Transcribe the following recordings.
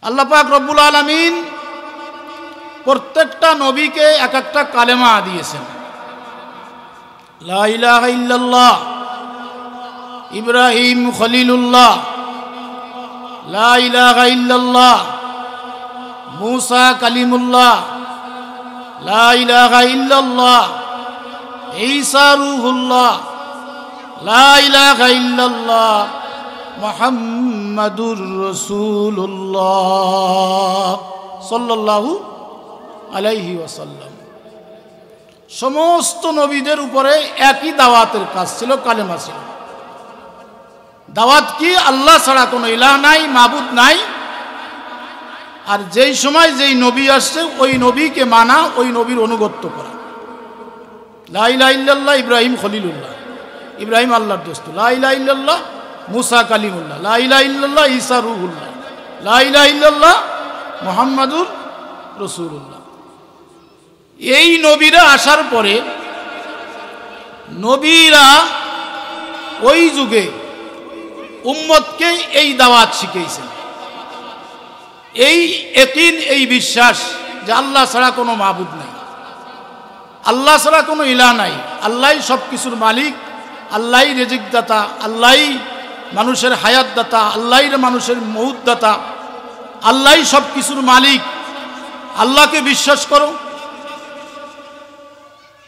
আল্লাহ পাক রব্বুল আলামিন প্রত্যেকটা নবীকে এক একটা কালেমা দিয়েছেন। লা ইলাহা ইল্লাল্লাহ ইব্রাহিম খলিলুল্লাহ, লা ইলাহা ইল্লাল্লাহ মুসা কালিমুল্লাহ, লা ইলাহা ইল্লাল্লাহ ঈসা রূহুল্লাহ, লা ইলাহা ইল্লাল্লাহ মুহাম্মাদুর রাসূলুল্লাহ সাল্লাল্লাহু আলাইহি ওয়াসাল্লাম। সমস্ত নবীদের উপরে একই দাওয়াতের কাজ ছিল, কালেমা ছিল। দাওয়াত কি? আল্লাহ ছাড়া কোনো ইলাহ নাই, মাবুদ নাই। আর যেই সময় যেই নবী আসছে ওই নবীকে মানা, ওই নবীর অনুগত্য করা। লা ইলাহা ইল্লাল্লাহ ইব্রাহিম খলিলুল্লাহ, ইব্রাহিম আল্লাহর দোস্ত। লা ইলাহা ইল্লাল্লাহ মুসা কালিমুল্লাহ, লা ইলাহা ইল্লাল্লাহ ঈসা রূহুল্লাহ, লা ইলাহা ইল্লাল্লাহ মুহাম্মাদুর রাসূলুল্লাহ। এই নবীরা আসার পরে নবীরা ওই যুগে উম্মতকে এই দাওয়াত শিখিয়েছেন, এই ইয়াকিন, এই বিশ্বাস যে আল্লাহ ছাড়া কোনো মাবুদ নাই, আল্লাহ ছাড়া কোনো ইলাহ নাই, আল্লাহই সব কিছুর মালিক, আল্লাহই রিজিক দাতা, আল্লাহই মানুষের হায়াত দাতা, আল্লাহই মানুষের মউত দাতা, আল্লাহই সব কিছুর মালিক। আল্লাহকে বিশ্বাস করো,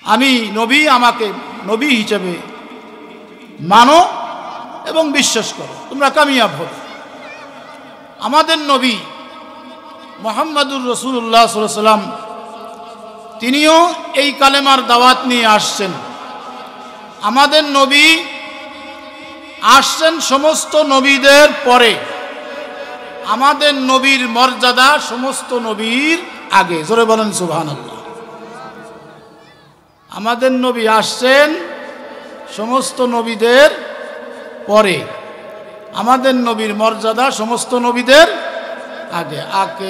আমি নবী, আমাকে নবী হিসেবে মানো এবং বিশ্বাস করো, তোমরা কামিয়াব হবে। আমাদের নবী মুহাম্মাদুর রাসূলুল্লাহ সাল্লাল্লাহু আলাইহি ওয়াসাল্লাম তিনিও এই কালেমার দাওয়াত নিয়ে আসছেন। আমাদের নবী আসছেন সমস্ত নবীদের পরে, আমাদের নবীর মর্যাদা সমস্ত নবীর আগে। জোরে বলেন সুবহানাল্লাহ। আমাদের নবী আসছেন সমস্ত নবীদের পরে, আমাদের নবীর মর্যাদা সমস্ত নবীদের আগে। আকে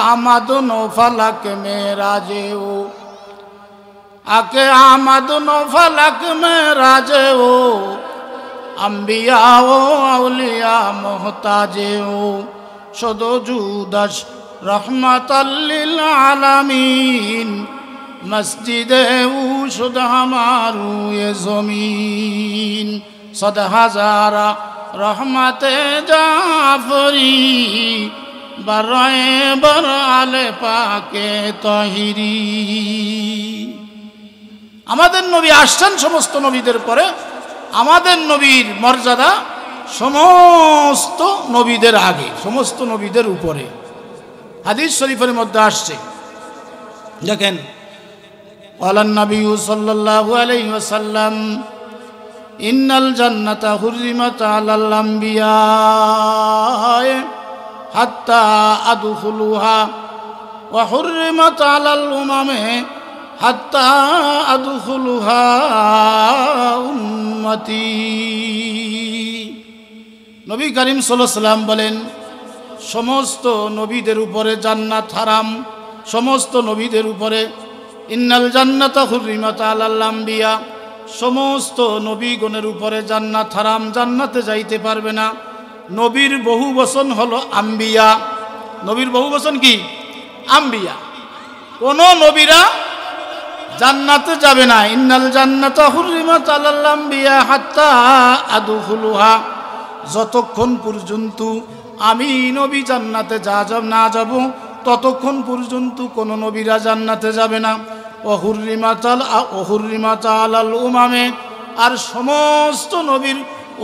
আমাদ নৌফালাক মেরাজে ও, আকে আমাদ নৌফালাক মেরাজে ও, আম্বিয়া ও আউলিয়া মোহতাজে ও, সদ জুদাস রহমাতাল লিল আলামিন, মসজিদে ও শুদ হামারু এ জমিন, সদ হাজারা রহমতে জাফরি, বরায়ে বর আলে পাকে তাহিরি। আমাদের নবী আসছেন সমস্ত নবীদের পরে, আমাদের নবীর মর্যাদা সমস্ত নবীদের আগে, সমস্ত নবীদের উপরে। হাদিস শরীফের মধ্যে আসছে, দেখেন, ওয়ালান নবী সাল্লাল্লাহু আলাইহি ওয়াসাল্লাম ইন্নাল জান্নাতা হুররিমাত আলাল আম্বিয়া হাত্তা আদখুলুহা ওয়া হুররিমাত আলাল উমামে হাত্তা আদখুলুহা উম্মতি। নবী করিম সাল্লাল্লাহু আলাইহি ওয়াসাল্লাম বলেন, সমস্ত নবীদের উপরে জান্নাত হারাম, সমস্ত নবীদের উপরে। ইন্নাল জান্নাতা হুররিমাত আলাল আম্বিয়া, সমস্ত নবীগণের উপরে জান্নাত হারাম, জান্নাতে যাইতে পারবে না। নবীর বহু বচন হলো আম্বিয়া। নবীর বহু বচন কি? আম্বিয়া। কোন নবীরা জান্নাতে যাবে না। ইন্নাল জান্নাতা হুররিমাত আলাল আম্বিয়া হাত্তা আদখুলুহা, যতক্ষণ পর্যন্ত আমি নবী জান্নাতে না যাব ততক্ষণ পর্যন্ত কোন নবীরা জান্নাতে যাবে না। ওহুররিমাত আলাল উমামে, আর সমস্ত নবীর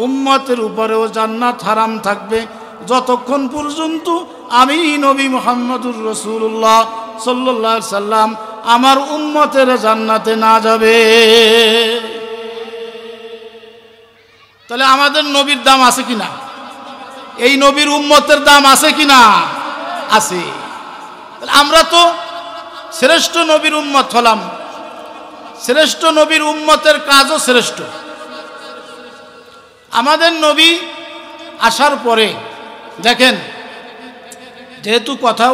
উম্মতের উপরেও জান্নাত হারাম থাকবে যতক্ষণ পর্যন্ত আমি নবী মুহাম্মদুর রাসূলুল্লাহ সাল্লাল্লাহু আলাইহি সাল্লাম আমার উম্মতের জান্নাতে না যাবে। তাহলে আমাদের নবীর দাম আছে কিনা? এই নবীর উম্মতের দাম আছে কিনা? আছে। তাহলে আমরা তো শ্রেষ্ঠ নবীর উম্মত হলাম, শ্রেষ্ঠ নবীর উম্মতের কাজও শ্রেষ্ঠ। আমাদের নবী আসার পরে দেখেন, যেহেতু কথা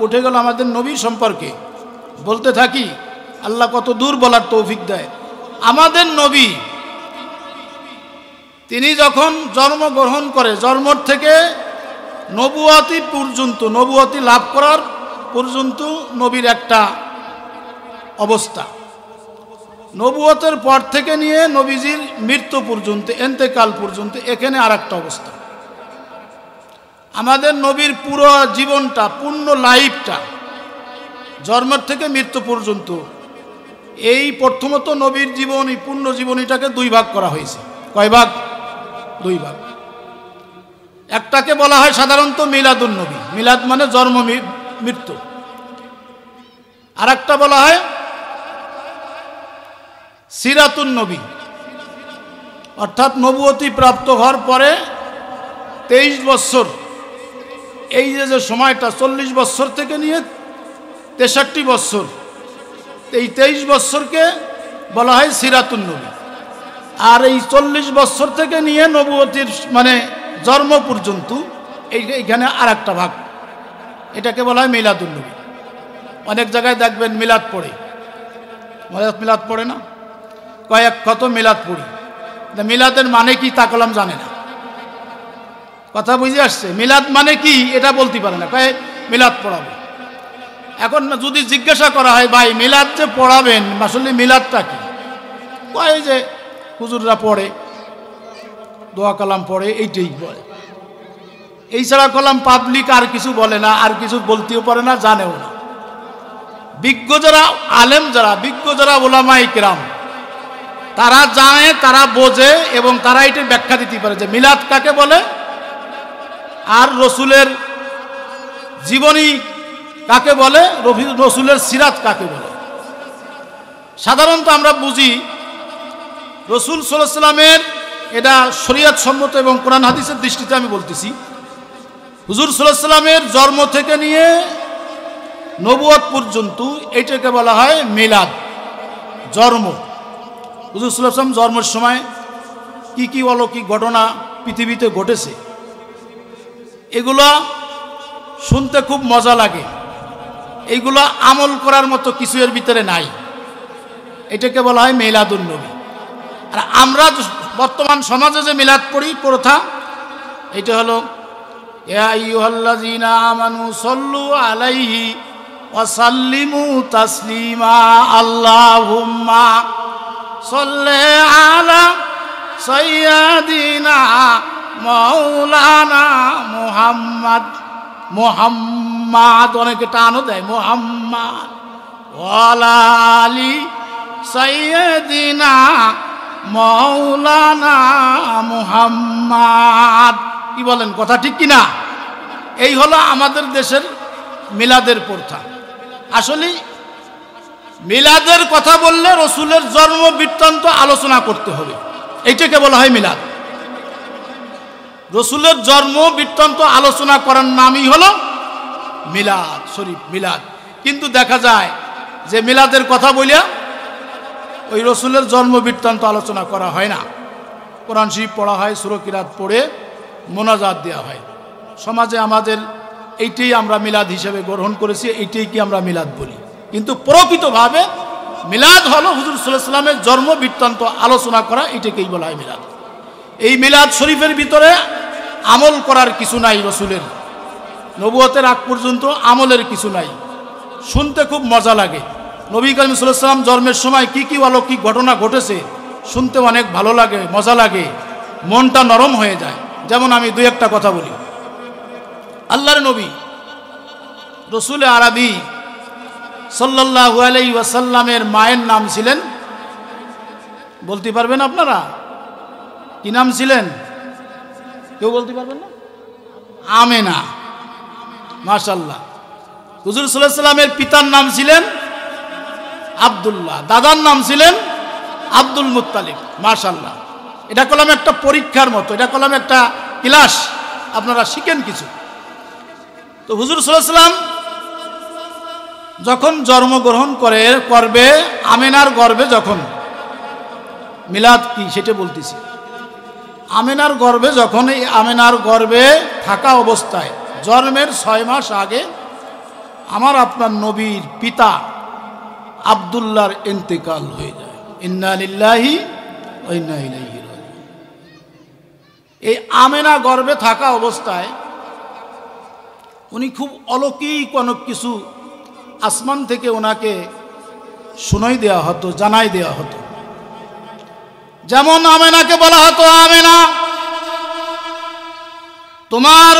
উঠে গেল আমাদের নবী সম্পর্কে, বলতে থাকি, আল্লাহ কত দূর বলার তৌফিক দেয়। আমাদের নবী তিনি যখন জন্মগ্রহণ করে, জন্ম থেকে নবুয়তি পর্যন্ত, নবুয়তি লাভ করার পর্যন্ত নবীর একটা অবস্থা, নবুয়তের পর থেকে নিয়ে নবীজির মৃত্যু পর্যন্ত, এন্তেকাল পর্যন্ত এখানে আর একটা অবস্থা। আমাদের নবীর পুরো জীবনটা, পূর্ণ লাইফটা, জন্মের থেকে মৃত্যু পর্যন্ত, এই প্রথমত নবীর জীবনী, পূর্ণ জীবনীটাকে দুই ভাগ করা হয়েছে। কয় ভাগ? দুই ভাগ। একটাকে বলা হয় সাধারণত মিলাদুন নবী, মিলাদ মানে জন্ম মৃত্যু। আর একটা বলা হয় সিরাতুন নবী, অর্থাৎ নবুয়তি প্রাপ্ত হওয়ার পরে 23 বছর, এই যে সময়টা 40 বছর থেকে নিয়ে 63 বছর, এই 23 বছরকে বলা হয় সিরাতুন নবী। আর এই 40 বছর থেকে নিয়ে নবুয়তির মানে জন্ম পর্যন্ত এইখানে আর একটা ভাগ, এটাকে বলা হয় মিলাদুন নবী। অনেক জায়গায় দেখবেন মিলাদ পড়ে, মিলাদ পড়ে না, কয়েক কত মিলাদ পড়ি, মিলাদের মানে কি তা কলম জানে না। কথা বুঝে আসছে? মিলাদ মানে কি এটা বলতে পারে না, কয়েক মিলাদ পড়াবো। এখন যদি জিজ্ঞাসা করা হয়, ভাই মিলাদ যে পড়াবেন আসলে মিলাদটা কি, কয় যে হুজুররা পড়ে, দোয়া কালাম পড়ে, এইটাই বলে। এই ছাড়া কলাম পাবলিক আর কিছু বলে না, আর কিছু বলতেও পারে না, জানেও না। বিজ্ঞ যারা, আলেম যারা, বিজ্ঞ যারা ওলামায়ে কেরাম, তারা জানে, তারা বোঝে এবং তারা এটার ব্যাখ্যা দিতে পারে যে মিলাদ কাকে বলে, আর রসুলের জীবনী কাকে বলে, রসুলের সিরাত কাকে বলে। সাধারণত আমরা বুঝি রসুল সাল্লাল্লাহু আলাইহি ওয়াসাল্লামের, এটা শরীয়ত সম্মত এবং কোরআন হাদিসের দৃষ্টিতে আমি বলতেছি, হুজুর সাল্লাল্লাহু আলাইহি ওয়াসাল্লামের জন্ম থেকে নিয়ে নবুয়ত পর্যন্ত এটাকে বলা হয় মিলাদ, জন্ম। হুজুর সাল্লাল্লাহু আলাইহি ওয়াসাল্লাম জন্মের সময় কি কি অলৌকিক ঘটনা পৃথিবীতে ঘটেছে, এগুলো শুনতে খুব মজা লাগে, এইগুলো আমল করার মতো কিছু এর ভিতরে নাই, এটাকে বলা হয় মিলাদুন নবী। আর আমরা বর্তমান সমাজে যে মিলাদ পড়ি প্রথা, এটা হলো ইয়া আইয়ুহাল্লাযীনা আমানু সাল্লু আলাইহি ওয়া সাল্লিমু তাসলিমা, আল্লাহুম্মা সাল্লি আলা সাইয়্যিদিনা মাওলানা মুহাম্মদ, মুহাম্মদ অনেকে টানও দেয়, মুহাম্মদ ওয়া আলা আলি সাইয়্যিদিনা মাওলানা মুহাম্মদ। কি বলেন, কথা ঠিক কিনা? এই হলো আমাদের দেশের মিলাদের প্রথা। আসলে মিলাদের কথা বললে রসুলের জন্ম বৃত্তান্ত আলোচনা করতে হবে, এইটাকে বলা হয় মিলাদ। রসুলের জন্ম বৃত্তান্ত আলোচনা করার নামই হলো মিলাদ শরীফ, মিলাদ। কিন্তু দেখা যায় যে মিলাদের কথা বলিয়া ওই রসুলের জন্ম বৃত্তান্ত আলোচনা করা হয় না। কোরআন শরীফ পড়া হয়, সূরা কিরাত পড়ে মোনাজাত দেওয়া হয়। সমাজে আমাদের এইটাই আমরা মিলাদ হিসেবে গ্রহণ করেছি, এইটাই কি আমরা মিলাদ বলি। কিন্তু প্রকৃতভাবে মিলাদ হলো হুজুর সাল্লাল্লাহু আলাইহি ওয়াসাল্লামের জন্ম বৃত্তান্ত আলোচনা করা, এটাকেই বলা হয় মিলাদ। এই মিলাদ শরীফের ভিতরে আমল করার কিছু নাই, রসুলের নবুয়তের আগ পর্যন্ত আমলের কিছু নাই। শুনতে খুব মজা লাগে, নবী করিম সাল্লাল্লাহু আলাইহি ওয়াসাল্লাম জন্মের সময় কি কি অলৌকিক ঘটনা ঘটেছে শুনতে অনেক ভালো লাগে, মজা লাগে, মনটা নরম হয়ে যায়। যেমন আমি দুই একটা কথা বলি। আল্লাহর নবী রসুল আরবি সাল্লাল্লাহু আলাইহি ওয়াসাল্লামের মায়ের নাম ছিলেন, বলতে পারবেন আপনারা কি নাম ছিলেন? কেউ বলতে পারবেন না? আমেনা। মাশাআল্লাহ। হুজুর সাল্লাল্লাহু আলাইহি ওয়াসাল্লামের পিতার নাম ছিলেন আব্দুল্লাহ, দাদার নাম ছিলেন আব্দুল মুত্তালিব। মাশাআল্লাহ। এটা করলাম একটা পরীক্ষার মতো, এটা করলাম একটা ক্লাস, আপনারা শিখেন কিছু। তো হুজুর সাল্লাল্লাহু আলাইহি ওয়াসাল্লাম যখন জন্মগ্রহণ করবে আমেনার গর্ভে, যখন মিলাদ কি সেটা বলতেছি, আমেনার গর্ভে, যখন এই আমেনার গর্ভে থাকা অবস্থায় জন্মের 6 মাস আগে আমার আপনার নবীর পিতা আব্দুল্লাহর ইন্তেকাল হয়ে যায়। ইন্না লিল্লাহি ওয়া ইন্না ইলাইহি রাজিউন। এই আমেনা গর্ভে থাকা অবস্থায় উনি খুব অলৌকিক অনেক কিছু আসমান থেকে ওনাকে শুনাই দেওয়া হতো, জানাই দেওয়া হতো। যেমন আমেনাকে বলা হতো, আমেনা তোমার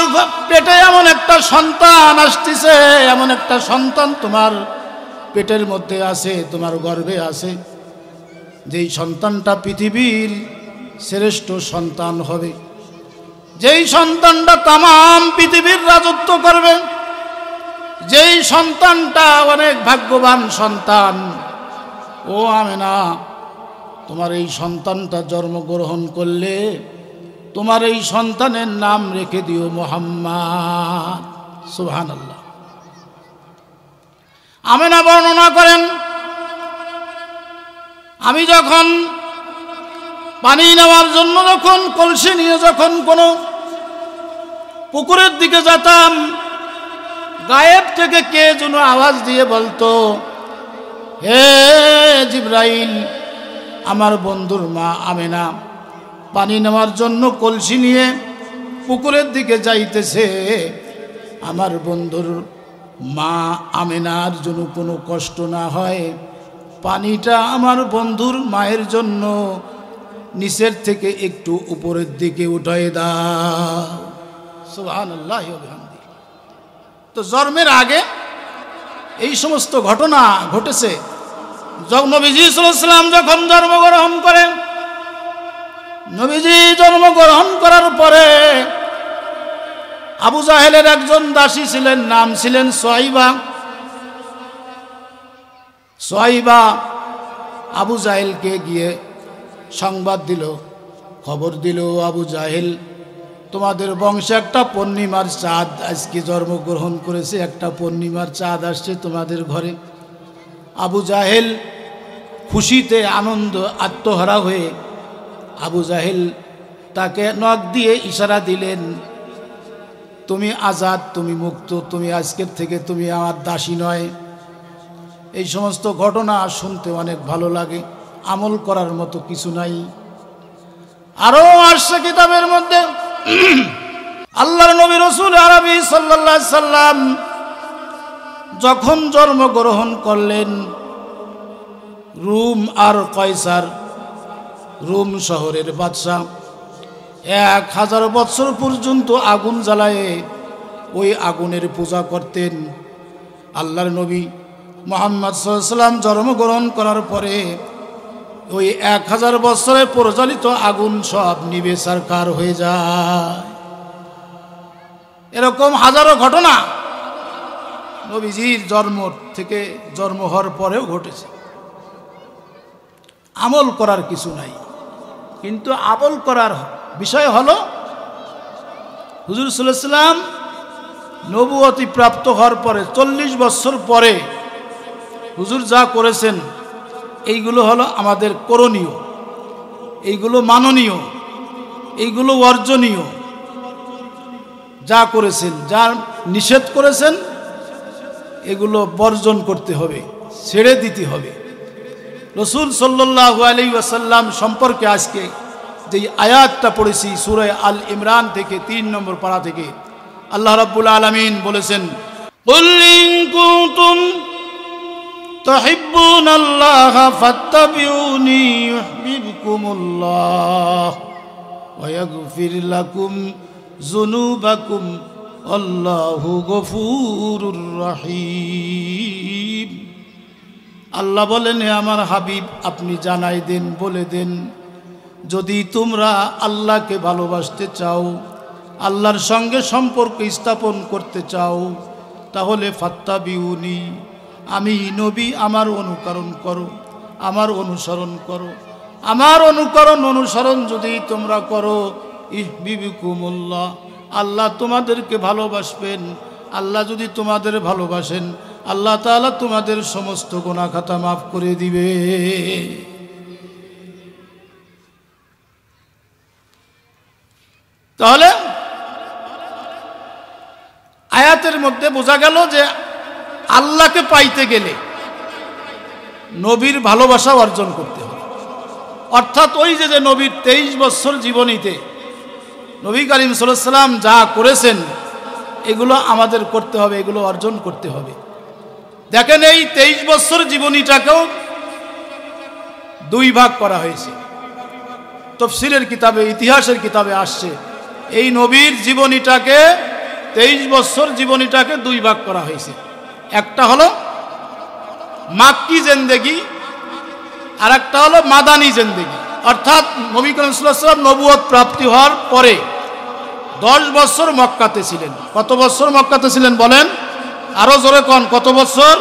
পেটে এমন একটা সন্তান আসতেছে, এমন একটা সন্তান তোমার পেটের মধ্যে আছে, তোমার গর্ভে আছে, যেই সন্তানটা পৃথিবীর শ্রেষ্ঠ সন্তান হবে, যেই সন্তানটা তামাম পৃথিবীর রাজত্ব করবে, যেই সন্তানটা অনেক ভাগ্যবান সন্তান। ও আমেনা, তোমার এই সন্তানটা জন্মগ্রহণ করলে তোমার এই সন্তানের নাম রেখে দিও মুহাম্মদ। সুবহানাল্লাহ। আমেনা বর্ণনা করেন, আমি যখন পানি নেওয়ার জন্য যখন কলসি নিয়ে যখন কোনো পুকুরের দিকে যেতাম, গায়েব থেকে কে যেন আওয়াজ দিয়ে বলতো, হে জিবরাইল, আমার বন্ধুর মা আমেনা পানি নেওয়ার জন্য কলসি নিয়ে পুকুরের দিকে যাইতেছে, আমার বন্ধুর মা আমেনার জন্য কোনো কষ্ট না হয়, পানিটা আমার বন্ধুর মায়ের জন্য নিচের থেকে একটু উপরের দিকে উঠায় দাও। সুবহানাল্লাহ। তো জন্মের আগে এই সমস্ত ঘটনা ঘটেছে। নবীজি সাল্লাল্লাহু আলাইহি ওয়াসাল্লাম যখন জন্মগ্রহণ করেন, নবীজি জন্মগ্রহণ করার পরে আবু জাহেলের একজন দাসী ছিলেন, নাম ছিলেন সোয়াইবা। সোয়াইবা আবু জাহেলকে গিয়ে সংবাদ দিল, খবর দিল, আবু জাহেল তোমাদের বংশে একটা পূর্ণিমার চাঁদ আজকে জন্মগ্রহণ করেছে, একটা পূর্ণিমার চাঁদ আসছে তোমাদের ঘরে। আবু জাহেল খুশিতে আনন্দ আত্মহারা হয়ে আবু জাহেল তাকে নখ দিয়ে ইশারা দিলেন, তুমি আজাদ, তুমি মুক্ত, তুমি আজকের থেকে তুমি আমার দাসী নয়। এই সমস্ত ঘটনা শুনতে অনেক ভালো লাগে, আমল করার মতো কিছু নাই। আরো আসছে কিতাবের মধ্যে, আল্লাহর নবী রাসূল আরবি সাল্লাল্লাহু আলাইহি সাল্লাম যখন জন্মগ্রহণ করলেন, রোম আর কয়সার, রোম শহরের বাদশাহ 1000 বছর পর্যন্ত আগুন জ্বালায়ে ওই আগুনের পূজা করতেন। আল্লাহর নবী মুহাম্মদ সাল্লাল্লাহু আলাইহি সাল্লাম জন্মগ্রহণ করার পরে ওই 1000 বছরে প্রজ্বলিত আগুন সব নিভে ছারখার হয়ে যায়। এরকম হাজারো ঘটনা নবীজির জন্ম হওয়ার পরেও ঘটেছে। আমল করার কিছু নাই, কিন্তু আমল করার বিষয় হলো হুজুর সাল্লাল্লাহু আলাইহি সাল্লাম নবুয়তি প্রাপ্ত হওয়ার পরে 40 বছর পরে হুজুর যা করেছেন এইগুলো হলো আমাদের করণীয়, এইগুলো মাননীয়, এইগুলো অর্জনীয়। যা করেছেন, যা নিষেধ করেছেন এগুলো বর্জন করতে হবে, ছেড়ে দিতে হবে। রাসূল সাল্লাল্লাহু আলাইহি ওয়াসাল্লাম সম্পর্কে আজকে যে আয়াতটা পড়েছি সূরা আল ইমরান থেকে 3 নম্বর পারা থেকে, আল্লাহ রাব্বুল আলামিন বলেছেন, কুল ইন কুনতুম তুহিব্বুনাল্লাহা ফাত্তাবিউনি ইউহিব্বুকুমুল্লাহ ওয়া ইয়াগফির লাকুম যুনুবাকুম আল্লাহু গফুরুর রহিম। আল্লাহ বলেন, আমার হাবিব আপনি জানাই দেন, বলে দেন, যদি তোমরা আল্লাহকে ভালোবাসতে চাও, আল্লাহর সঙ্গে সম্পর্ক স্থাপন করতে চাও, তাহলে ফাত্তাবিউনি, আমি নবী আমার অনুকরণ করো, আমার অনুসরণ করো। আমার অনুসরণ যদি তোমরা করো, ইউহিব্বুকুমুল্লাহ, আল্লাহ তোমাদেরকে ভালোবাসবেন। আল্লাহ যদি তোমাদের ভালোবাসেন, আল্লাহ তাআলা তোমাদের সমস্ত গুনাহ খাতা মাফ করে দিবে। তাহলে আয়াতের মধ্যে বোঝা গেল যে আল্লাহকে পাইতে গেলে নবীর ভালোবাসা অর্জন করতে হবে। অর্থাৎ ওই যে নবীর 23 বছর জীবনীতে নবী করিম সাল্লাল্লাহু আলাইহি ওয়াসাল্লাম যা করেছেন এগুলো আমাদের করতে হবে, এগুলো অর্জন করতে হবে। দেখেন এই 23 বছর জীবনীটাকেও দুই ভাগ করা হয়েছে। তাফসীরের কিতাবে, ইতিহাসের কিতাবে আসছে এই নবীর জীবনীটাকে 23 বছর জীবনীটাকে দুই ভাগ করা হয়েছে। একটা হলো মাক্কি জিন্দেগি আর একটা হলো মাদানী জিন্দেগি, অর্থাৎ নবী করিম সাল্লাল্লাহু আলাইহি ওয়াসাল্লাম নবুয়ত প্রাপ্তি হওয়ার পরে 10 বছর মক্কাতে ছিলেন। কত বছর মক্কাতে ছিলেন বলেন? আরো জোরে কোন, কত বছর?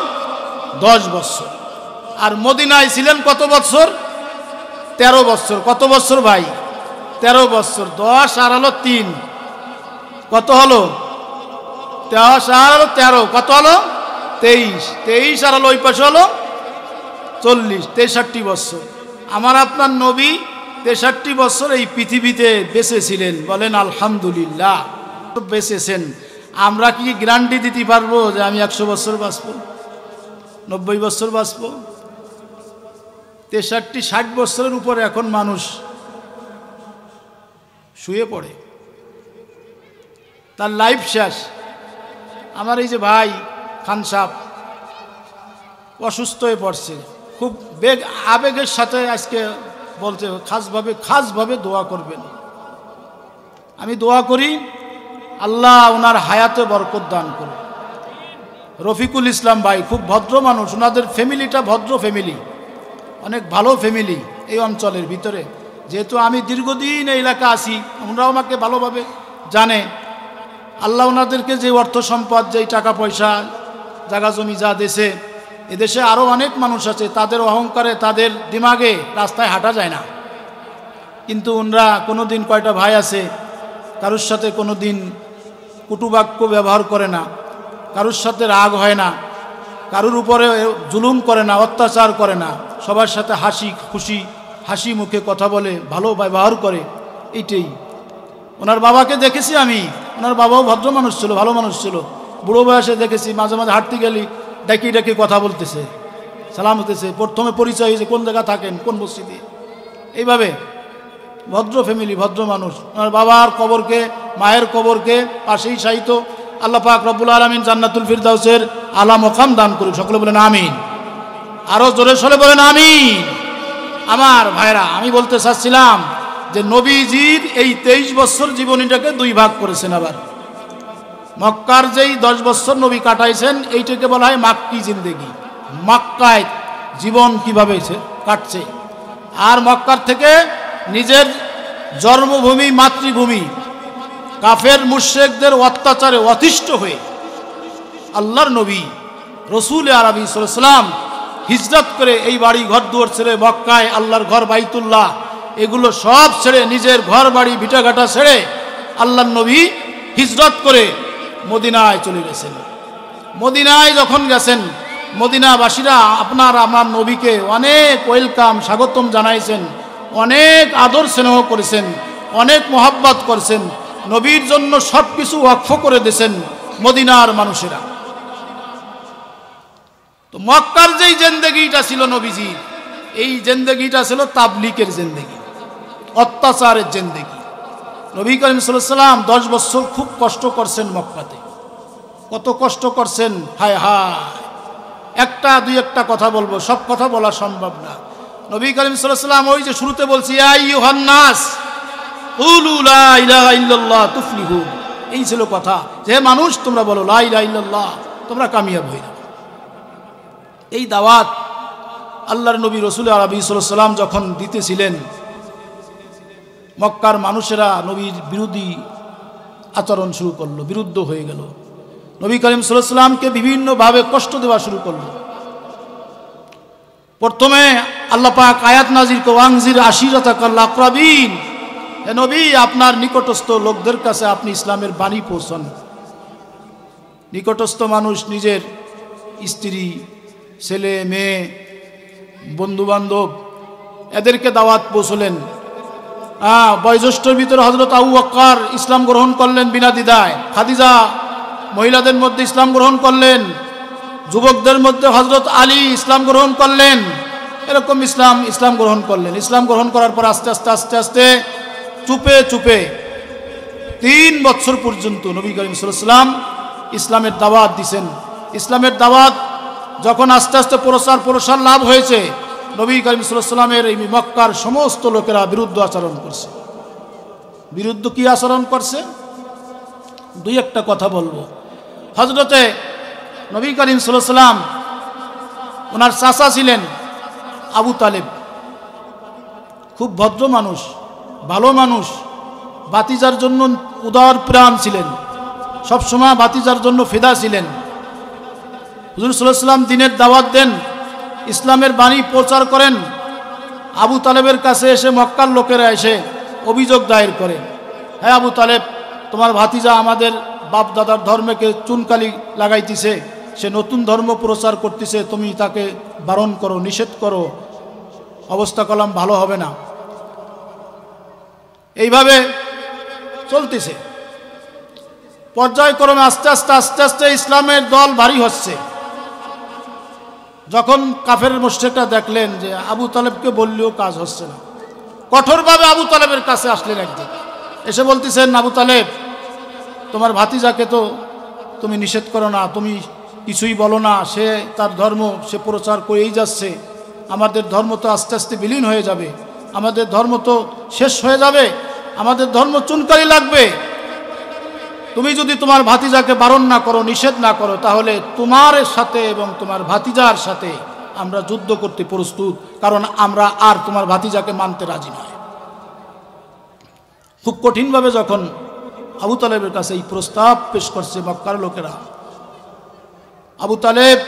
10 বছর। আর মদিনায় ছিলেন কত বছর? 13 বছর। কত বছর ভাই? 13 বছর। 10 আর হলো 3, কত হলো? 10 আর হলো 13, কত হলো? 23। 23 আর হলো ওই পাশে হলো 40, 63 বছর। আমার আপনার নবী 63 বছর এই পৃথিবীতে বেঁচে ছিলেন। বলেন আলহামদুলিল্লাহ, বেঁচেছেন। আমরা কি গ্যারান্টি দিতে পারবো যে আমি 100 বছর বাঁচবো, 90 বছর বাঁচবো? 63-60 বছরের উপরে এখন মানুষ শুয়ে পড়ে, তার লাইফ শেষ। আমার এই যে ভাই খান সাহেব অসুস্থ হয়ে পড়ছে, খুব আবেগের সাথে আজকে বলতে খাসভাবে দোয়া করবেন। আমি দোয়া করি আল্লাহ ওনার হায়াতে বরকত দান করুন। রফিকুল ইসলাম ভাই খুব ভদ্র মানুষ, ওনাদের ফ্যামিলিটা ভদ্র ফ্যামিলি, অনেক ভালো ফ্যামিলি এই অঞ্চলের ভিতরে। যেহেতু আমি দীর্ঘদিন এই এলাকা আছি, ওনারাও আমাকে ভালোভাবে জানে। আল্লাহ ওনাদেরকে যে অর্থ সম্পদ, যেই টাকা পয়সা, জায়গা জমি যা দেশে, এদেশে আরও অনেক মানুষ আছে, তাদের অহংকারে, তাদের দিমাগে রাস্তায় হাঁটা যায় না। কিন্তু ওনারা কোনো দিন, কয়টা ভাই আছে, কারোর সাথে কোনো দিন কুটুবাক্য ব্যবহার করে না, কারোর সাথে রাগ হয় না, কারোর উপরে জুলুম করে না, অত্যাচার করে না, সবার সাথে হাসি মুখে কথা বলে, ভালো ব্যবহার করে। এইটাই ওনার বাবাকে দেখেছি আমি, ওনার বাবাও ভদ্র মানুষ ছিল, ভালো মানুষ ছিল। বুড়ো বয়সে দেখেছি মাঝে মাঝে হাঁটতে গেলি ডাকি কথা বলতেছে, সালাম হতেছে, প্রথমে পরিচয় হয়েছে কোন জায়গা থাকেন, কোন মসজিদে, এইভাবে ভদ্র ফ্যামিলি, ভদ্র মানুষ। ওনার বাবার কবরকে, মায়ের কবরকে পাশেই সাহিত্য। আল্লাহ পাক রব্বুল আলামিন জান্নাতুল ফিরদাউসের আলা মকাম দান করুন। সকলে বলেন আমিন, আরো জোরে সরে বলেন আমিন। আমার ভাইরা, আমি বলতে চাচ্ছিলাম যে নবীজির এই 23 বছর জীবনীটাকে দুই ভাগ করেছেন। আবার মক্কার যেই 10 বছর নবী কাটাইছেন, এইটাকে বলা হয় মাক্কি জিন্দেগি, মক্কায় জীবন কিভাবে কাটছে। আর মক্কার থেকে নিজের জন্মভূমি, মাতৃভূমি কাফের মুশরিকদের অত্যাচারে অতিষ্ঠ হয়ে আল্লাহর নবী রসুল আরবি সাল্লাল্লাহু আলাইহি ওয়াসাল্লাম হিজরত করে এই বাড়ি ঘর দুয়ার ছেড়ে, মক্কায় আল্লাহর ঘর বাইতুল্লাহ এগুলো সব ছেড়ে, নিজের ঘর বাড়ি ভিটাঘাটা ছেড়ে আল্লাহর নবী হিজরত করে মদিনায় চলে গেছেন। মদিনায় যখন গেছেন, মদিনাবাসীরা আমার নবীকে অনেক ওয়েলকাম, স্বাগতম জানাইছেন, অনেক আদর স্নেহ করেছেন, অনেক মোহাব্বত করেছেন। নবীর জন্য সব কিছু ওয়াকফ করে দিয়েছেন মদিনার মানুষেরা। তো মক্কার যেই জিন্দেগিটা ছিল নবীজি, এই জিন্দেগিটা ছিল তাবলীগের জিন্দেগি, অত্যাচারের জিন্দেগি। নবী করিম সাল্লাল্লাহু আলাইহি ওয়াসাল্লাম 10 বছর খুব কষ্ট করছেন মক্কাতে। কত কষ্ট করছেন, হায় হায়। দুই একটা কথা বলবো, সব কথা বলা সম্ভব না। নবী করিম সাল্লাল্লাহু আলাইহি ওয়াসাল্লাম ওই যে শুরুতে বলছি, ইয়া আইয়ুহান নাস কুলু লা ইলাহা ইল্লাল্লাহ তুফলিহু, এই ছিল কথা, যে মানুষ তোমরা বলো লা ইলাহা ইল্লাল্লাহ, তোমরা কামিয়াব হয়ে যাবে। এই দাওয়াত আল্লাহর নবী রসুল আরবি সাল্লাল্লাহু আলাইহি ওয়াসাল্লাম যখন দিতেছিলেন, মক্কার মানুষেরা নবীর বিরোধী আচরণ শুরু করলো, বিরুদ্ধ হয়ে গেল। নবী করিম সাল্লাল্লাহু আলাইহি ওয়াসাল্লামকে বিভিন্নভাবে কষ্ট দেওয়া শুরু করলো। প্রথমে আল্লাহ পাক আয়াত নাজির করে, ওয়ানজির আশিরাতাকাল আকরাবিন, হে নবী আপনার নিকটস্থ লোকদের কাছে আপনি ইসলামের বাণী পৌঁছান। নিকটস্থ মানুষ, নিজের স্ত্রী, ছেলে মেয়ে, বন্ধু বান্ধব, এদেরকে দাওয়াত পৌঁছলেন। বয়োজ্যেষ্ঠের ভিতরে হযরত আবু বকর ইসলাম গ্রহণ করলেন বিনা দ্বিধায়, খাদিজা মহিলাদের মধ্যে ইসলাম গ্রহণ করলেন, যুবকদের মধ্যে হযরত আলী ইসলাম গ্রহণ করলেন। এরকম ইসলাম গ্রহণ করলেন। ইসলাম গ্রহণ করার পর আস্তে আস্তে চুপে চুপে 3 বছর পর্যন্ত নবী করিম সাল্লাল্লাহু আলাইহি ওয়াসাল্লাম ইসলামের দাওয়াত দিয়েছেন। ইসলামের দাওয়াত যখন আস্তে আস্তে প্রসার লাভ হয়েছে, নবী করিম সাল্লাল্লাহু আলাইহি ওয়াসাল্লামের এই মক্কার সমস্ত লোকেরা বিরুদ্ধ আচরণ করছে। বিরুদ্ধ কি আচরণ করছে? দুই একটা কথা বলবো। হযরতে নবী করিম সাল্লাল্লাহু আলাইহি ওয়াসাল্লাম, ওনার চাচা ছিলেন আবু তালেব, খুব ভদ্র মানুষ, ভালো মানুষ, ভাতিজার জন্য উদার প্রাণ ছিলেন, সবসময় ভাতিজার জন্য ফিদা ছিলেন। হুজুর সাল্লাল্লাহু আলাইহি ওয়াসাল্লাম দ্বীনের দাওয়াত দেন, ইসলামের বাণী প্রচার করেন। আবু তালেবের কাছে এসে মক্কার লোকেরা এসে অভিযোগ দায়ের করে, হ্যাঁ আবু তালেব, তোমার ভাতিজা আমাদের বাপ দাদার ধর্মকে চুনকালি লাগাইতেছে, সে নতুন ধর্ম প্রচার করতেছে, তুমি তাকে বারণ করো, নিষেধ করো, অবস্থা কলম ভালো হবে না। এইভাবে চলতেছে। পর্যায়ক্রমে আস্তে আস্তে ইসলামের দল ভারী হচ্ছে। যখন কাফের মুশরিকরা দেখলেন যে আবু তালেবকে বললেও কাজ হচ্ছে না, কঠোরভাবে আবু তালেবের কাছে আসলেন। একদিন এসে বলতেছেন, আবু তালেব, তোমার ভাতিজাকে তো তুমি নিষেধ করো না, তুমি কিছুই বলো না, সে তার ধর্ম সে প্রচার করেই যাচ্ছে, আমাদের ধর্ম তো আস্তে আস্তে বিলীন হয়ে যাবে, আমাদের ধর্ম তো শেষ হয়ে যাবে, আমাদের ধর্ম চুনকালি লাগবে। তুমি যদি তোমার ভাতিজাকে বারণ না করো, নিষেধ না করো, তাহলে তোমার সাথে এবং তোমার ভাতিজার সাথে আমরা যুদ্ধ করতে প্রস্তুত, কারণ আমরা আর তোমার ভাতিজাকে মানতে রাজি নয়। খুব কঠিনভাবে যখন আবু তালেবের কাছে এই প্রস্তাব পেশ করছে মক্কার লোকেরা, আবু তালেব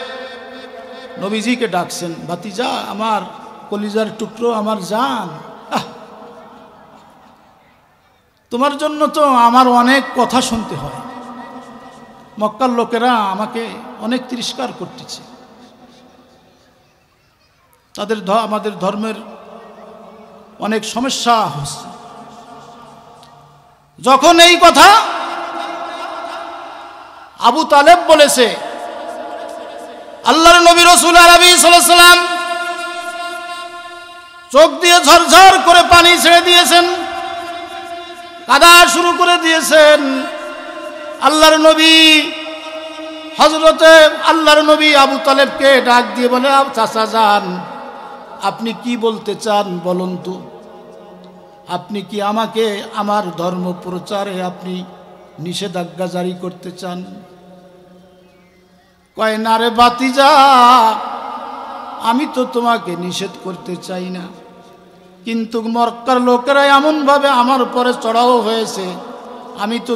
নবীজিকে ডাকছেন, ভাতিজা, আমার কলিজার টুকরো, আমার জান, তোমার জন্য তো আমার অনেক কথা শুনতে হয়, মক্কার লোকেরা আমাকে অনেক তিরস্কার করতেছে, আমাদের ধর্মের অনেক সমস্যা হচ্ছে। যখন এই কথা আবু তালেব বলেছে, আল্লাহর নবী রাসূল আরবী সাল্লাল্লাহু আলাইহি ওয়াসাল্লাম চোখ দিয়ে ঝরঝর করে পানি ছেড়ে দিয়েছেন, কাঁদা শুরু করে দিয়েছেন। আল্লাহর নবী আবু তালেবকে ডাক দিয়ে বলে, চাচা যান, আপনি কি বলতে চান বলুন তো, আপনি কি আমাকে আমার ধর্ম প্রচারে আপনি নিষেধাজ্ঞা জারি করতে চান? কয়, না রে ভাতিজা, আমি তো তোমাকে নিষেধ করতে চাই না, কিন্তু মক্কার লোকেরা এমনভাবে আমার উপরে চড়াও হয়েছে, আমি তো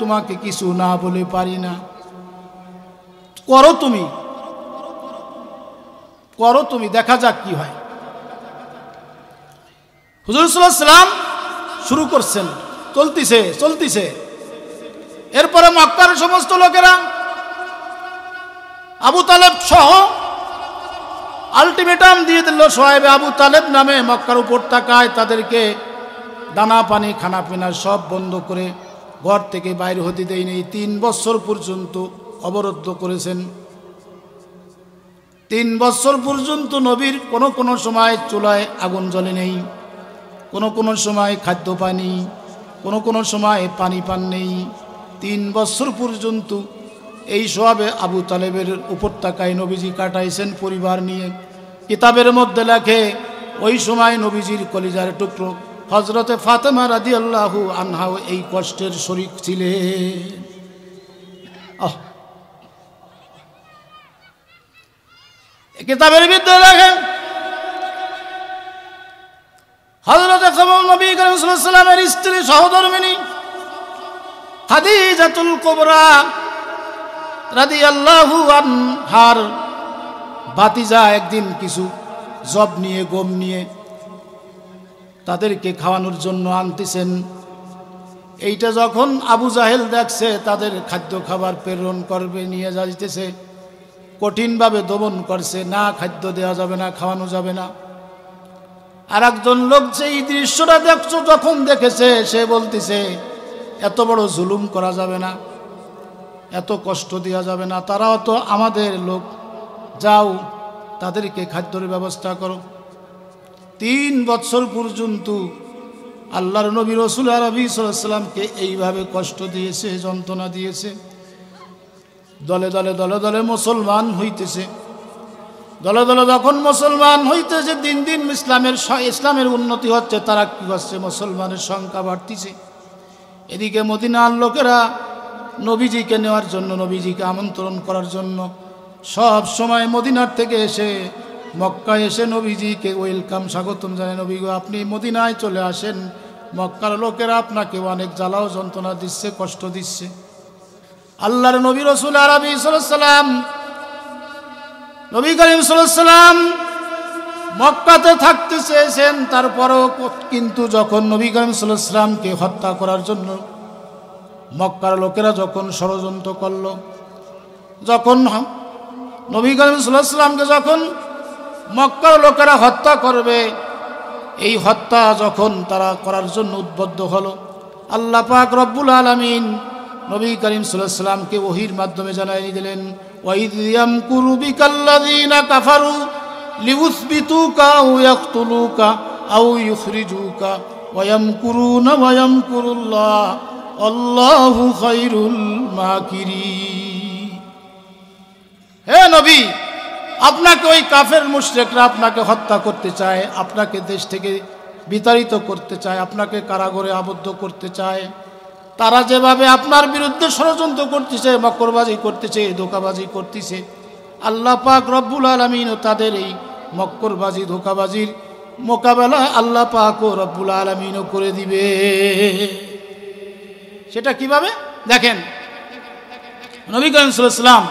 তোমাকে কিছু না বলে পারি না, করো তুমি, দেখা যাক কি হয়। হুজুর সাল্লাল্লাহু আলাইহি ওয়াসাল্লাম শুরু করছেন, চলতিছে। এরপরে মক্কার সমস্ত লোকেরা আবু তালেব সহ আলটিমেটাম দিয়ে দিল, সোহাইবে আবু তালেব নামে মক্কার উপত্যকায় তাদেরকে দানা পানি খানা পিনা সব বন্ধ করে ঘর থেকে বাইরে হতে দেয়নি। 3 বছর পর্যন্ত অবরুদ্ধ করেছেন। 3 বছর পর্যন্ত নবীর কোনো সময় চুলায় আগুন জ্বলে নেই, কোনো সময় খাদ্য পানি, কোনো সময় পানি পান নেই। 3 বছর পর্যন্ত এই সোহাবে আবু তালেবের উপত্যকায় নবীজি কাটাইছেন পরিবার নিয়ে। কিতাবের মধ্যে লেখে, ওই সময় নবীজির কলিজার টুকরো হযরতে ফাতেমা রাদিয়াল্লাহু আনহাও এই কষ্টের শরীক ছিলেন। কিতাবের ভিতরে লেখে, হযরতে নবী করিম সাল্লাল্লাহু আলাইহি ওয়াসাল্লামের স্ত্রী সহধর্মিণী খাদিজাতুল কুবরা রাদিয়াল্লাহু আনহার ভাতিজা একদিন কিছু জব নিয়ে, গম নিয়ে তাদেরকে খাওয়ানোর জন্য আনতেছেন। এইটা যখন আবু জাহেল দেখছে তাদের খাদ্য খাবার প্রেরণ করবে, নিয়ে যাইতেছে, কঠিনভাবে দমন করছে, না খাদ্য দেওয়া যাবে না, খাওয়ানো যাবে না। আর একজন লোক যে এই দৃশ্যটা যখন দেখেছে, সে বলতেছে, এত বড় জুলুম করা যাবে না, এত কষ্ট দেওয়া যাবে না, তারাও তো আমাদের লোক, যাও তাদেরকে খাদ্যের ব্যবস্থা করো। 3 বছর পর্যন্ত আল্লাহর নবী রাসূল আরবি সাল্লাল্লাহু আলাইহি সাল্লামকে এইভাবে কষ্ট দিয়েছে, যন্ত্রণা দিয়েছে। দলে দলে দলে দলে মুসলমান হইতেছে। দলে দলে যখন মুসলমান হইতেছে, দিন দিন ইসলামের উন্নতি হচ্ছে, তারা কি করছে, মুসলমানের সংখ্যা বাড়তিছে। এদিকে মদিনার লোকেরা নবীজিকে নেওয়ার জন্য, নবীজিকে আমন্ত্রণ করার জন্য সব সময় মদিনার থেকে এসে মক্কায় এসে নবীজিকে ওয়েলকাম, স্বাগতম জানায়। নবী গো, আপনি মদিনায় চলে আসেন, মক্কার লোকেরা আপনাকে অনেক জ্বালাও যন্ত্রণা দিচ্ছে, কষ্ট দিচ্ছে। আল্লাহর নবী রাসূল আরবি সাল্লাল্লাহু আলাইহি সাল্লাম, নবী করিম সাল্লাল্লাহু আলাইহি সাল্লাম মক্কাতে থাকতে চেয়েছেন, তারপরেও কিন্তু যখন নবী করিম সাল্লাল্লাহু আলাইহি সাল্লামকে হত্যা করার জন্য মক্কার লোকেরা যখন ষড়যন্ত্র করল, যখন নবী করিম সাল্লাল্লাহু আলাইহি সাল্লামকে যখন মক্কার লোকেরা হত্যা করবে, এই হত্যা যখন তারা করার জন্য উদ্বুদ্ধ হলো, আল্লাহ পাক রব্বুল আলামিন নবী করিম সাল্লাল্লাহু আলাইহি সাল্লামকে ওহীর মাধ্যমে জানিয়ে দিলেন, ওয়াইদ ইয়ামকুরু বিকাল্লাযীনা কাফারু লিউসবিতুকা আও ইয়াকতুলুকা আও ইউখরিজুকা ওয়া ইয়ামকুরুনা ওয়া ইয়ামকুরুল্লাহ আল্লাহু খায়রুল মাকিরিন। হে নবী, আপনাকে ওই কাফের মুশরিকরা আপনাকে হত্যা করতে চায়, আপনাকে দেশ থেকে বিতাড়িত করতে চায়, আপনাকে কারাগারে আবদ্ধ করতে চায়। তারা যেভাবে আপনার বিরুদ্ধে ষড়যন্ত্র করতেছে, মক্করবাজি করতেছে, ধোঁকাবাজি করতেছে, আল্লাহ পাক রব্বুল আলামিন ও তাদের এই মক্করবাজি ধোঁকাবাজির মোকাবেলা আল্লাহ পাক ও রব্বুল আলামিনও করে দিবে। সেটা কিভাবে দেখেন, নবী করিম সাল্লাল্লাহু আলাইহি ওয়াসাল্লাম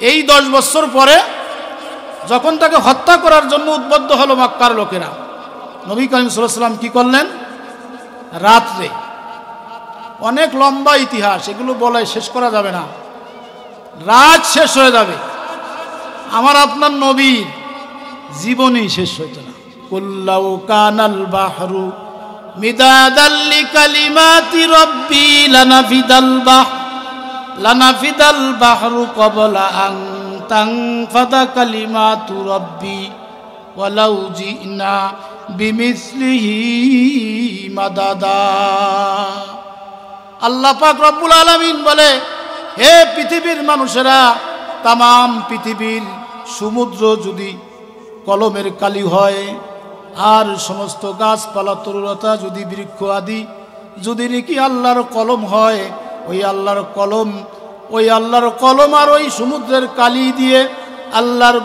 এই 10 বছর পরে যখন তাকে হত্যা করার জন্য উদ্বুদ্ধ হলো মক্কার লোকেরা, নবী করিম সাল্লাল্লাহু আলাইহি ওয়াসাল্লাম কি করলেন, রাত্রে, অনেক লম্বা ইতিহাস, এগুলো বলে শেষ করা যাবে না, রাত শেষ হয়ে যাবে, আমার আপনার নবীর জীবনই শেষ হইতো না। কুল্লাউ কানাল বাহরু মিদাদাল লিকালিমাতি রাব্বি লানাফিদাল বাহরু ক্বাবলা আন তানফাদা কালিমাতু রাব্বি ওয়ালাউ জিনা বিমিসলিহি মাদাদা। আল্লাহ পাক রব্বুল আলামিন বলে, হে পৃথিবীর মানুষেরা, তামাম পৃথিবীর সমুদ্র যদি কলমের কালি হয়, আর সমস্ত গাছপালা তরুলতা যদি বৃক্ষ আদি যদি নাকি আল্লাহর কলম হয়, ওই আল্লাহর কলম আর ওই সমুদ্রের কালি দিয়ে আল্লাহর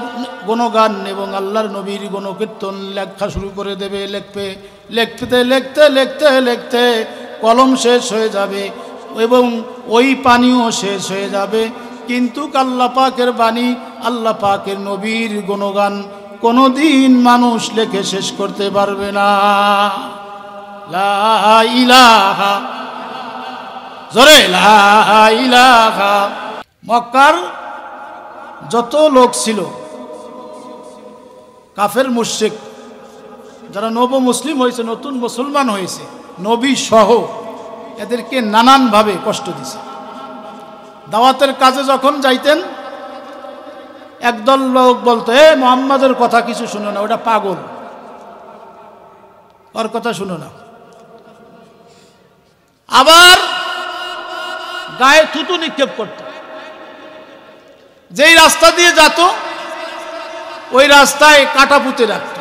গুণগান এবং আল্লাহর নবীর গুণকীর্তন লেখা শুরু করে দেবে। লিখতে লিখতে কলম শেষ হয়ে যাবে এবং ওই পানিও শেষ হয়ে যাবে, কিন্তু আল্লাহ পাকের বাণী, আল্লাহ পাকের নবীর গুণগান কোনোদিন মানুষ লেখে শেষ করতে পারবে না। লা ইলাহা, জোরে লা ইলাহা। মক্কার যত লোক ছিল, কাফের মুশরিক যারা নব মুসলিম হয়েছে, নতুন মুসলমান হয়েছে, নবী সহ, এদেরকে নানানভাবে কষ্ট দিছে। দাওয়াতের কাজে যখন যাইতেন, একদল লোক বলতো, মুহাম্মাদের কথা কিছু শুনো না, ওটা পাগল, ওর কথা শুনো না। আবার গায়ে থুতু নিক্ষেপ করত। যেই রাস্তা দিয়ে যেত, ওই রাস্তায় কাটা পুঁতে রাখত।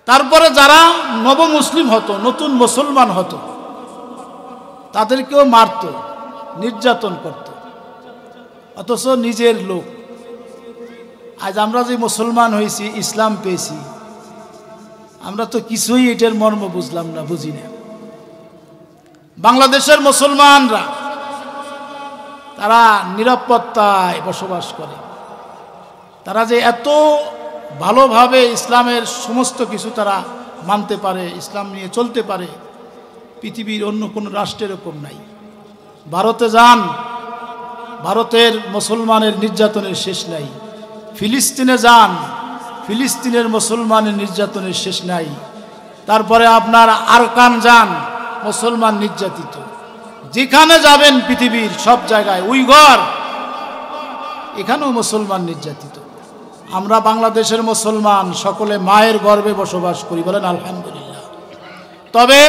তারপরে যারা নব মুসলিম হতো, নতুন মুসলমান হতো, তাদেরকেও মারত, নির্যাতন করত, অথচ নিজের লোক। আজ আমরা যে মুসলমান হয়েছি, ইসলাম পেয়েছি, আমরা তো কিছুই এটার মর্ম বুঝলাম না, বুঝি না। বাংলাদেশের মুসলমানরা তারা নিরাপত্তায় বসবাস করে, তারা যে এত ভালোভাবে ইসলামের সমস্ত কিছু তারা মানতে পারে, ইসলাম নিয়ে চলতে পারে, পৃথিবীর অন্য কোনো রাষ্ট্রের এরকম নাই। ভারতে যান, ভারতের মুসলমানের নির্যাতনের শেষ নাই। ফিলিস্তিনে যান, ফিলিস্তিনের মুসলমানের নির্যাতনের শেষ নাই। তারপরে আপনার আরকান যান, মুসলমান নির্যাতিত। যেখানে যাবেন পৃথিবীর সব জায়গায়, উইঘর, এখানেও মুসলমান নির্যাতিত। আমরা বাংলাদেশের মুসলমান সকলে মায়ের গর্ভে বসবাস করি, বলেন আলহামদুলিল্লাহ। তবে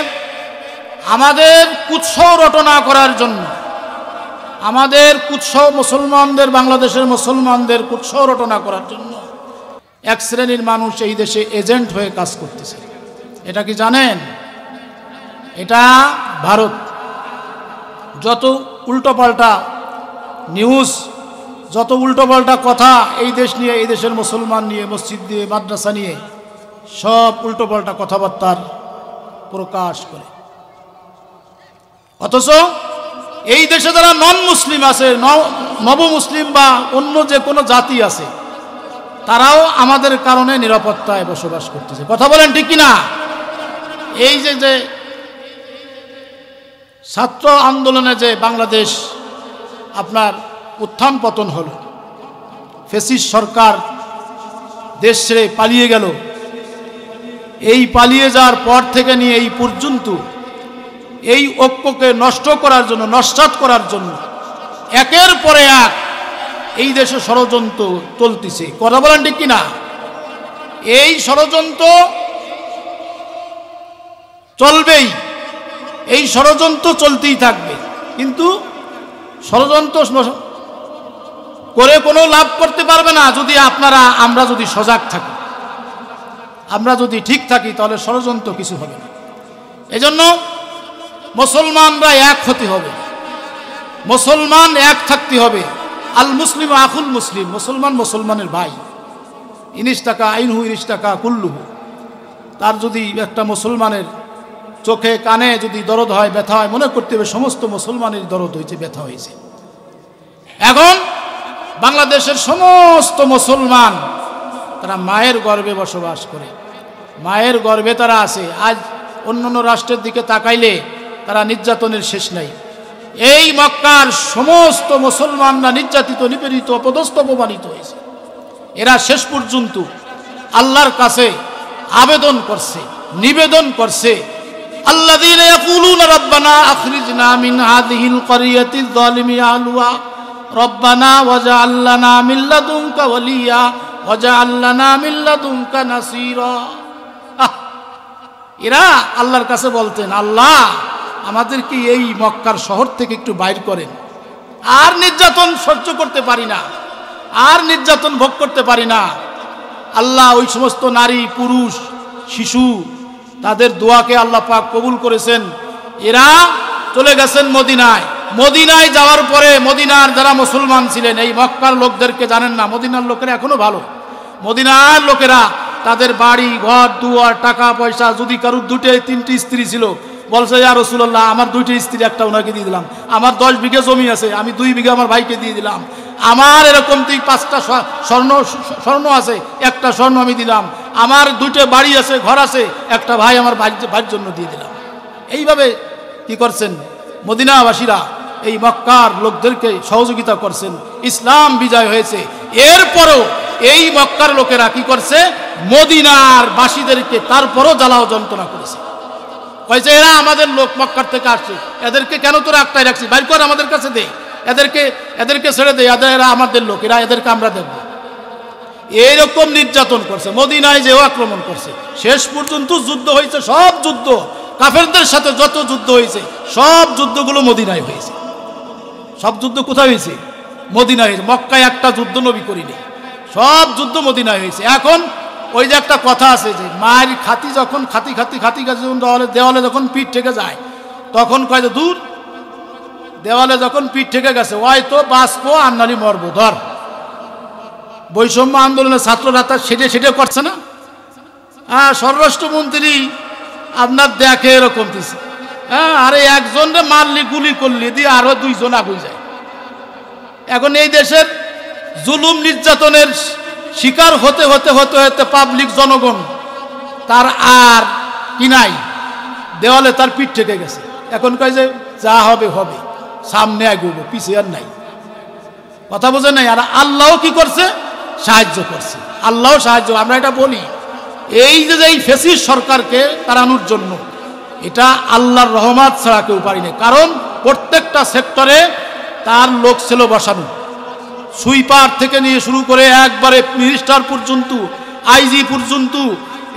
আমাদের কুৎসা রটনা করার জন্য, আমাদের কুৎসা মুসলমানদের, বাংলাদেশের মুসলমানদের কুৎসা রটনা করার জন্য এক শ্রেণীর মানুষ এই দেশে এজেন্ট হয়ে কাজ করতেছে। এটা কি জানেন? এটা ভারত যত উল্টোপাল্টা নিউজ, যত উল্টোপাল্টা কথা এই দেশ নিয়ে, এই দেশের মুসলমান নিয়ে, মসজিদ নিয়ে, মাদ্রাসা নিয়ে সব উল্টোপাল্টা কথাবার্তার প্রকাশ করে। অথচ এই দেশে যারা নন মুসলিম আছে, নব মুসলিম বা অন্য যে কোনো জাতি আছে, তারাও আমাদের কারণে নিরাপত্তায় বসবাস করতেছে। কথা বলেন ঠিক কিনা? এই যে ছাত্র আন্দোলনে যে বাংলাদেশ আপনার উত্থান পতন হলো, ফ্যাসিস্ট সরকার দেশ ছেড়ে পালিয়ে গেল, এই পালিয়ে যাওয়ার পর থেকে নিয়ে এই পর্যন্ত এই ঐক্যকে নষ্ট করার জন্য, নস্যাৎ করার জন্য একের পরে এক এই দেশে ষড়যন্ত্র চলতেছে। কথা বলেন ঠিক কিনা? এই ষড়যন্ত্র চলবেই, এই ষড়যন্ত্র চলতেই থাকবে। কিন্তু ষড়যন্ত্র করে কোনো লাভ করতে পারবে না যদি আমরা যদি সজাগ থাকি, আমরা যদি ঠিক থাকি, তাহলে ষড়যন্ত্র কিছু হবে না। এজন্য মুসলমানরা এক হতে হবে, মুসলমান এক থাকতে হবে। আল মুসলিম আখুল মুসলিম, মুসলমান মুসলমানের ভাই। ইনিশ টাকা আইনহু ইনিশ টাকা কুল্লুহু। তার যদি একটা মুসলমানের চোখে কানে যদি দরদ হয়, ব্যথা হয়, মনে করতে হবে সমস্ত মুসলমানের দরদ হয়েছে, ব্যথা হয়েছে। এখন বাংলাদেশের সমস্ত মুসলমান তারা মায়ের গর্ভে বসবাস করে, মায়ের গর্ভে তারা আছে। আজ অন্যান্য রাষ্ট্রের দিকে তাকাইলে তারা নির্যাতনের শেষ নাই। এই মক্কার সমস্ত মুসলমানরা নির্যাতিত, নিপীড়িত, অপদস্থ, অপমানিত হয়েছে। এরা শেষ পর্যন্ত আল্লাহর কাছে আবেদন করছে, নিবেদন করছে, আল্লাযীনা ইয়াকুলুনা রাব্বানা আখরিজনা মিন হাযিহিল ক্বরিয়াতিয যালিমি আহলুহা রব্বানা ওয়াজআল লানা মিন লাদুনকা ওয়ালিয়া ওয়াজআল লানা মিন লাদুনকা নাসীরা। এরা আল্লাহর কাছে বলতেন, আল্লাহ আমাদেরকে এই মক্কার শহর থেকে একটু বাইর করেন, আর নির্যাতন সহ্য করতে পারি না, আর নির্যাতন ভোগ করতে পারি না। আল্লাহ ওই সমস্ত নারী, পুরুষ, শিশু, তাদের দোয়াকে আল্লাহ পাক কবুল করেছেন। এরা চলে গেছেন মদিনায়। মদিনায় যাওয়ার পরে মদিনার যারা মুসলমান ছিলেন, এই মক্কার লোকদেরকে জানেন না, মদিনার লোকেরা এখনো ভালো। মদিনার লোকেরা তাদের বাড়ি ঘর দুয়ার, টাকা পয়সা, যদি কারুর 2-3টি স্ত্রী ছিল, বলছে ইয়া রাসূলুল্লাহ আমার 2টি স্ত্রী, একটা ওনাকে দিয়ে দিলাম। আমার 10 বিঘা জমি আছে, আমি 2 বিঘা আমার ভাইকে দিয়ে দিলাম। আমার এরকম 5টা স্বর্ণ আছে, একটা স্বর্ণ আমি দিলাম। আমার 2টা বাড়ি আছে, ঘর আছে, একটা ভাই আমার ভাইয়ের জন্য দিয়ে দিলাম। এইভাবে কি করছেন মদিনাবাসীরা? এই মক্কার লোকদেরকে সহযোগিতা করছেন। ইসলাম বিজয় হয়েছে। এরপরও এই মক্কার লোকেরা কি করছে? মদিনার বাসীদেরকে তারপরও জ্বালাও যন্ত্রণা করেছে। কয়েছে এরা আমাদের লোক, মক্কার থেকে আসছে, এদেরকে কেন তোরা একটাই রাখছি, বাইর কর, আমাদের কাছে দে, এদেরকে ছেড়ে দে, এরা আমাদের লোক, এদেরকে আমরা দেখব। এইরকম নির্যাতন করছে। মদিনায় যেও আক্রমণ করছে। শেষ পর্যন্ত যুদ্ধ হয়েছে, সব যুদ্ধ, কাফেরদের সাথে যত যুদ্ধ হয়েছে সব যুদ্ধগুলো মদিনায় হয়েছে। সব যুদ্ধ কোথায় হয়েছে? মদিনায়। মক্কায় একটা যুদ্ধ নবী করিনি, সব যুদ্ধ মদিনায় হয়েছে। এখন ওই যে একটা কথা আছে যে মায়ের খাতি যখন খাতি যখন দেওয়ালে যখন পিঠ ঠেকে যায়, তখন কয় যে দূর, দেওয়ালে যখন পিঠ ঠেকে গেছে, হয়তো বাঁচবো আর নালি মরবো। ধর, বৈষম্য আন্দোলনের ছাত্ররা তার সেটে করছে না? হ্যাঁ, স্বরাষ্ট্রমন্ত্রী আপনার দেখে এরকম দিছে। হ্যাঁ, আরে একজনরে মারলি, গুলি করলি, দিয়ে আরো 2 জন আগুই যায়। এখন এই দেশের জুলুম নির্যাতনের শিকার হতে হতে হতে হতে পাবলিক জনগণ তার আর কি নাই, দেওয়ালে তার পিঠ ঠেকে গেছে। এখন কয় যে যা হবে হবে, সামনে এগোবো, পিছিয়ে আর নাই। কথা বোঝে নাই? আর আল্লাহ কি করছে? সাহায্য করছে। আল্লাহ সাহায্য। আমরা এটা বলি, এই যে এই ফ্যাসিস্ট সরকারকে তাড়ানোর জন্য এটা আল্লাহর রহমত ছাড়া কেউ পারি না। কারণ প্রত্যেকটা সেক্টরে তার লোক ছিল বসানো। সুইপার থেকে নিয়ে শুরু করে একবারে মিনিস্টার পর্যন্ত, আইজি পর্যন্ত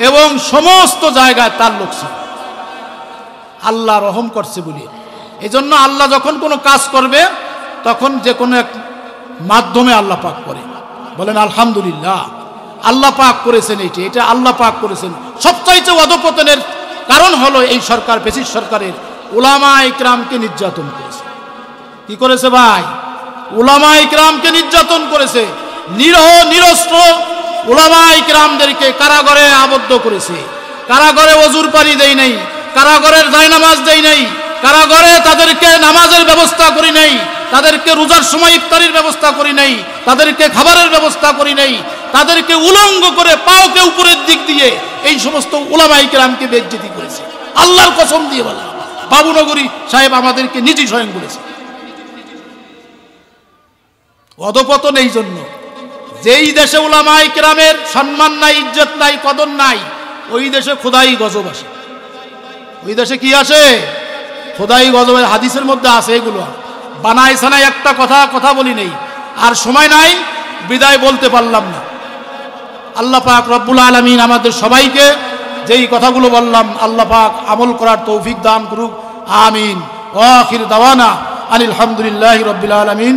এবং সমস্ত জায়গায় তার লোক ছিল। আল্লাহ রহম করছে বলে এজন্য আল্লাহ যখন কোনো কাজ করবে তখন যে কোনো এক মাধ্যমে আল্লাহ পাক করে। বলেন আলহামদুলিল্লাহ, আল্লাহ পাক করেছেন। এটা আল্লাহ পাক করেছেন। সবচাইতে অধপতনের কারণ হলো এই সরকার, ফ্যাসিস্ট সরকারের উলামা ইকরামকে নির্যাতন করেছে। কি করেছে ভাই? উলামা ইকরামকে নির্যাতন করেছে। নিরহ নিরস্ত্র উলামা ইকরামদেরকে কারাগারে আবদ্ধ করেছে। কারাগারে ওযুর পানি দেয় নাই, কারাগারের জায়নামাজ দেয় নাই, কারাগারে তাদেরকে নামাজের ব্যবস্থা করি নাই, তাদেরকে রোজার সময় ইফতারির ব্যবস্থা করি নাই, তাদেরকে খাবারের ব্যবস্থা করি নাই, তাদেরকে উলঙ্গ করে পাওকে উপরের দিক দিয়ে এই সমস্ত উলামা ইকরামকে বেইজ্জতি করেছে। আল্লাহর কসম দিয়ে বলা, বাবুনগরী সাহেব আমাদেরকে নিজে স্বয়ং বলেছে। অধপতন এই জন্য, যেই দেশে উলামা ইকরামের সম্মান নাই, ইজ্জত নাই, কদর নাই, ওই দেশে খোদাই গজব আসে। ওই দেশে কি আসে? খোদাই গজব। হাদিসের মধ্যে আছে, এগুলো বানাই সানাই একটা কথা বলি নেই। আর সময় নাই, বিদায় বলতে পারলাম না। আল্লাহ পাক রব্বুল আলামিন আমাদের সবাইকে যেই কথাগুলো বললাম আল্লাহ পাক আমল করার তৌফিক দান করুক। আমিন। ওয়া আখির দাওয়ানা আনিল হামদুলিল্লাহি রাব্বিল আলামিন।